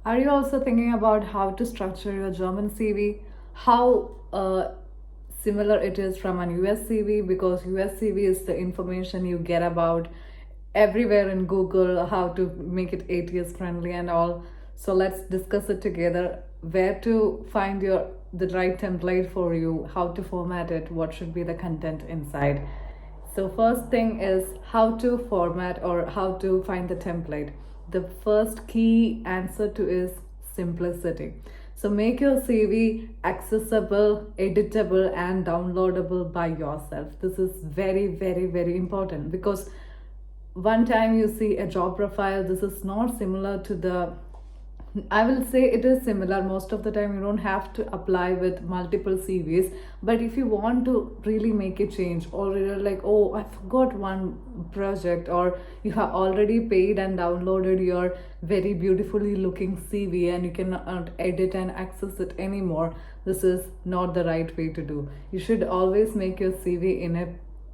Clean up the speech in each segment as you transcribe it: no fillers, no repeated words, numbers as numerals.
Are you also thinking about how to structure your German CV? How similar it is from an US CV, because US CV is the information you get about everywhere in Google, how to make it ATS friendly and all. So let's discuss it together. Where to find the right template for you, how to format it, what should be the content inside. So first thing is how to format or how to find the template. The first key answer to is simplicity. So make your CV accessible, editable and downloadable by yourself. This is very very important, because one time you see a job profile, this is not similar to the, I will say it is similar. Most of the time, you don't have to apply with multiple CVs. But if you want to really make a change, or you're like, oh, I forgot one project, or you have already paid and downloaded your very beautifully looking CV and you cannot edit and access it anymore, this is not the right way to do. You should always make your CV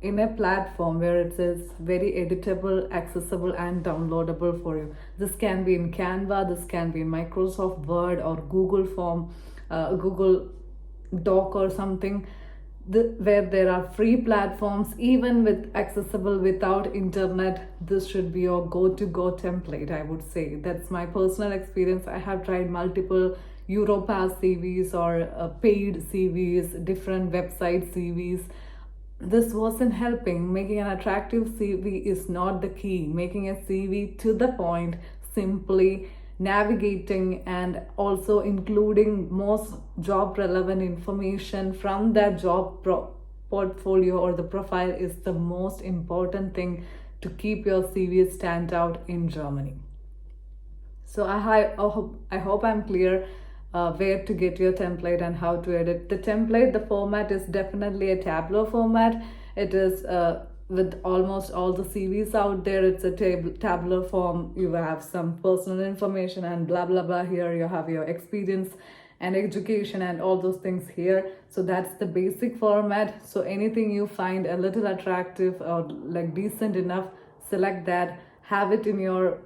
in a platform where it is very editable, accessible and downloadable for you. This can be in Canva, this can be in Microsoft Word or Google Form, Google Doc or something, where there are free platforms. Even with accessible without internet, this should be your go template, I would say. That's my personal experience. I have tried multiple Europass CVs or paid CVs, different website CVs. This wasn't helping. Making an attractive CV is not the key. Making a CV to the point, simply navigating and also including most job relevant information from that portfolio or the profile is the most important thing to keep your CV stand out in Germany. So I hope I'm clear where to get your template and how to edit. The template, the format is definitely a tabular format. It is with almost all the CVs out there, it's a tabular form. You have some personal information and blah blah blah. Here you have your experience and education and all those things here. So that's the basic format. So anything you find a little attractive or like decent enough, select that, have it in your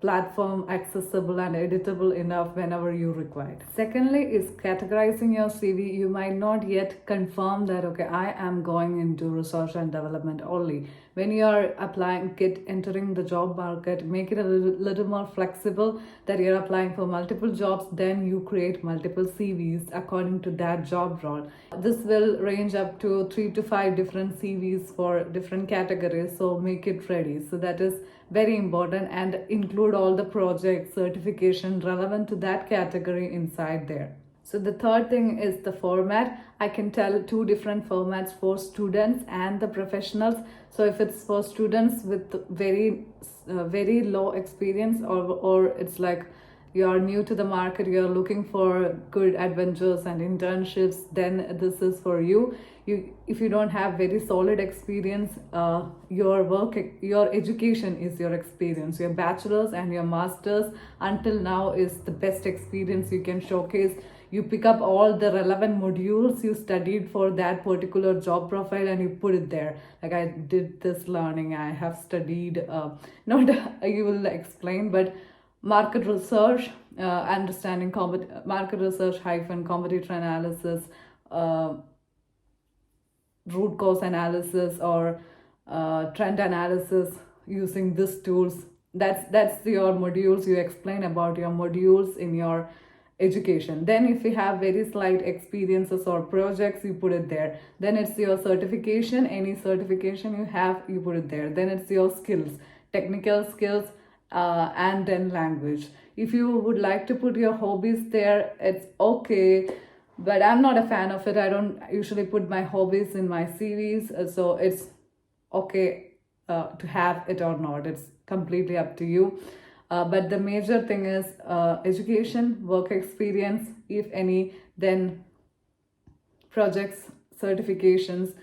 platform accessible and editable enough whenever you require. Secondly is categorizing your CV. You might not yet confirm that, okay, I am going into research and development only. When you are applying, entering the job market, make it a little more flexible, that you're applying for multiple jobs, then you create multiple CVs according to that job role. This will range up to 3 to 5 different CVs for different categories, so make it ready. So that is very important, and include all the projects, certification relevant to that category inside there. So the third thing is the format. I can tell two different formats for students and the professionals. So if it's for students with very low experience, or it's like you're new to the market, you're looking for good adventures and internships, then this is for you. If you don't have very solid experience, your education is your experience. Your bachelor's and your master's until now is the best experience you can showcase. You pick up all the relevant modules you studied for that particular job profile and you put it there. Like, I did this learning, I have studied not you will explain, but market research, understanding market research hyphen competitor analysis, root cause analysis, or trend analysis using these tools. That's your modules. You explain about your modules in your education. Then if you have very slight experiences or projects, you put it there. Then it's your certification, any certification you have, you put it there. Then it's your skills, technical skills, and then language. If you would like to put your hobbies there, it's okay, but I'm not a fan of it. I don't usually put my hobbies in my CVs, so it's okay to have it or not. It's completely up to you. But the major thing is education, work experience, if any, then projects, certifications,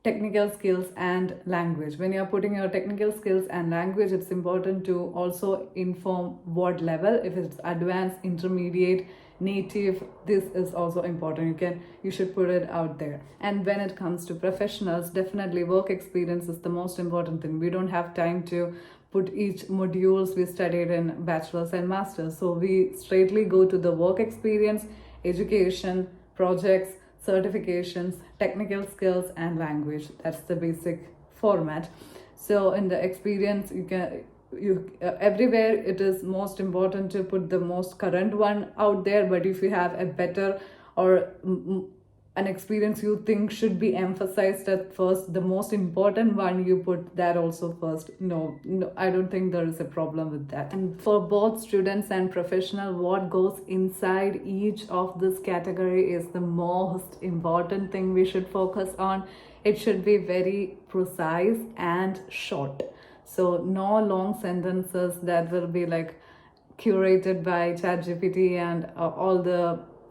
technical skills and language. When you're putting your technical skills and language, it's important to also inform what level. If it's advanced, intermediate, native, this is also important. You should put it out there. And when it comes to professionals, definitely work experience is the most important thing. We don't have time to put each modules we studied in bachelor's and master's. So we straightly go to the work experience, education, projects, certifications, technical skills, and language. That's the basic format. So in the experience, you everywhere it is most important to put the most current one out there. But if you have a better or an experience you think should be emphasized at first, the most important one, you put that also first. No, I don't think there is a problem with that. And for both students and professional, what goes inside each of this category is the most important thing we should focus on. It should be very precise and short. So no long sentences that will be like curated by ChatGPT and all the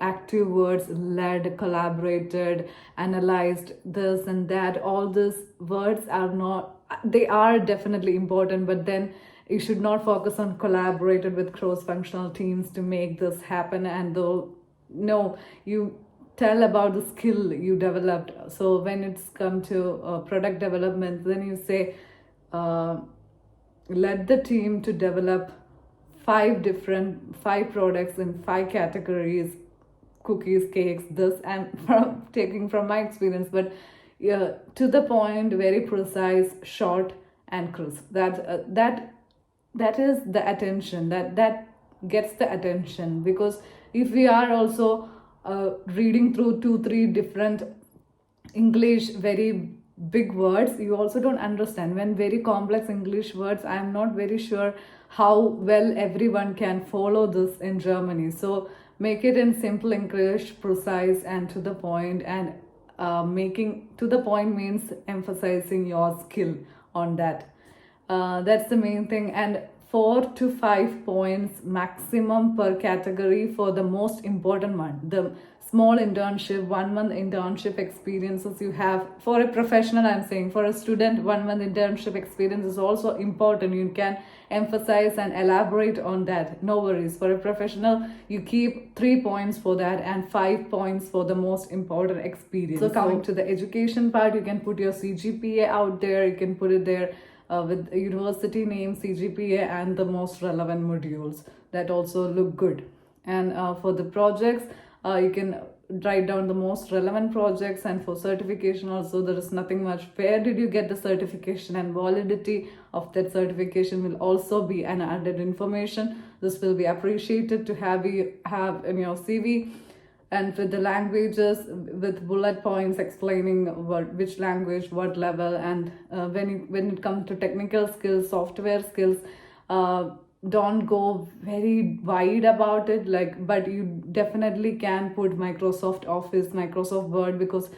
active words: led, collaborated, analyzed, this and that. All these words are not, they are definitely important, but then you should not focus on collaborated with cross-functional teams to make this happen. And though, no, you tell about the skill you developed. So when it's come to product development, then you say, led the team to develop five products in 5 categories: cookies, cakes, this. And from taking from my experience, but yeah, to the point, very precise, short, and crisp. That is the attention, that gets the attention. Because if we are also reading through 2-3 different English very big words, you also don't understand. When very complex English words, I am not very sure how well everyone can follow this in Germany. So make it in simple English, precise and to the point. And making to the point means emphasizing your skill on that. That's the main thing. And 4 to 5 points maximum per category for the most important one. The small internship, 1 month internship experiences you have. For a professional, I'm saying, for a student, 1 month internship experience is also important. You can emphasize and elaborate on that. No worries. For a professional, you keep 3 points for that and 5 points for the most important experience. So coming to the education part, you can put your CGPA out there. You can put it there with university name, CGPA, and the most relevant modules. That also look good. And for the projects, you can write down the most relevant projects. And for certification also, there is nothing much. Where did you get the certification, and validity of that certification will also be an added information. This will be appreciated to have in your CV. And with the languages, with bullet points explaining which language, what level. And when it comes to technical skills, software skills, don't go very wide about it, but you definitely can put Microsoft Office, Microsoft Word, because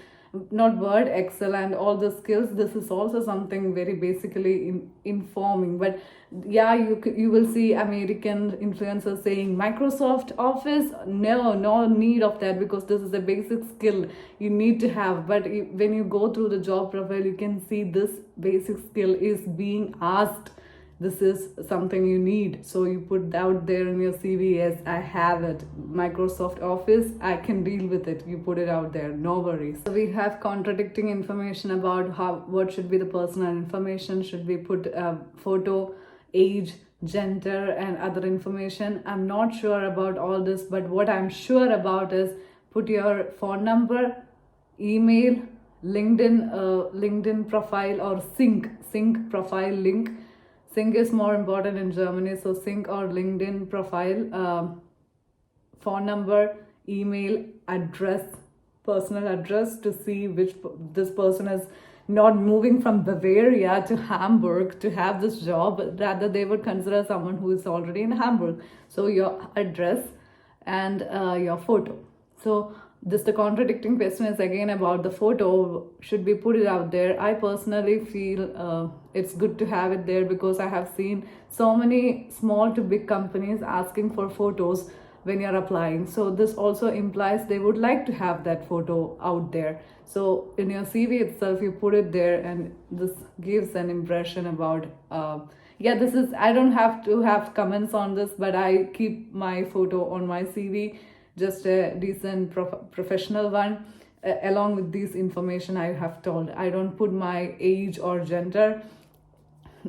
not Word, Excel, and all the skills. This is also something very basically informing. But yeah, you will see American influencers saying Microsoft Office. No need of that, because this is a basic skill you need to have. But when you go through the job profile, you can see this basic skill is being asked. This is something you need. So you put out there in your CV, yes, I have it. Microsoft Office, I can deal with it. You put it out there, no worries. So we have contradicting information about what should be the personal information. Should we put photo, age, gender, and other information? I'm not sure about all this, but what I'm sure about is put your phone number, email, LinkedIn profile, or sync profile link. Sync is more important in Germany, so sync or LinkedIn profile, phone number, email, address, personal address, to see which this person is not moving from Bavaria to Hamburg to have this job. Rather, they would consider someone who is already in Hamburg. So your address and your photo. So the contradicting question is again about the photo. Should we put it out there? I personally feel it's good to have it there, because I have seen so many small to big companies asking for photos when you're applying. So this also implies they would like to have that photo out there. So in your CV itself, you put it there, and this gives an impression about this is, I don't have to have comments on this, but I keep my photo on my CV, just a decent professional one, along with this information I have told. I don't put my age or gender.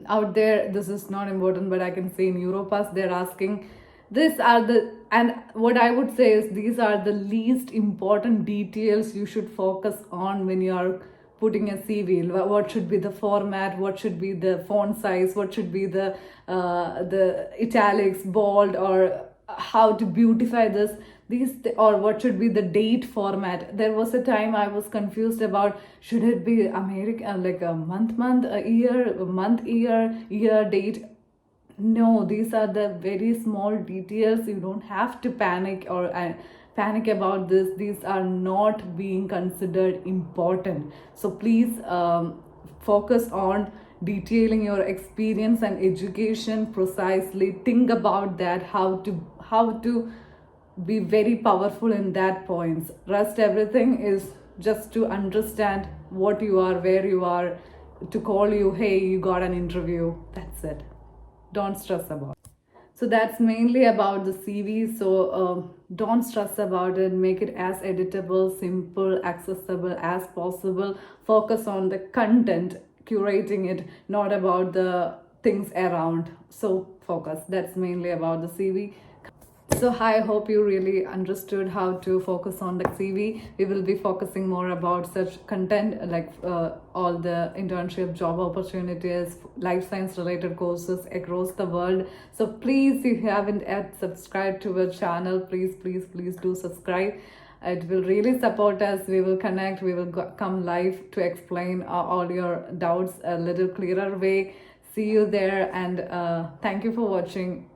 out there, this is not important, but I can say in Europas they're asking, these are the, and what I would say is these are the least important details you should focus on when you are putting a CV. What should be the format, what should be the font size, what should be the italics, bold, or how to beautify this, these, or what should be the date format. There was a time I was confused about, should it be American, like a month, a year, a month, year date. No, these are the very small details. You don't have to panic or panic about this. These are not being considered important. So please focus on detailing your experience and education precisely. Think about that, how to be very powerful in that points. Rest everything is just to understand what you are, where you are, to call you, hey, you got an interview. That's it. Don't stress about it. So that's mainly about the CV. So don't stress about it. Make it as editable, simple, accessible as possible. Focus on the content, curating it, not about the things around. So focus. That's mainly about the CV. So I hope you really understood how to focus on the CV. We will be focusing more about such content like all the internship job opportunities, life science related courses across the world. So please, if you haven't yet subscribed to our channel, please do subscribe. It will really support us. We will connect. We will come live to explain all your doubts a little clearer way. See you there, and thank you for watching.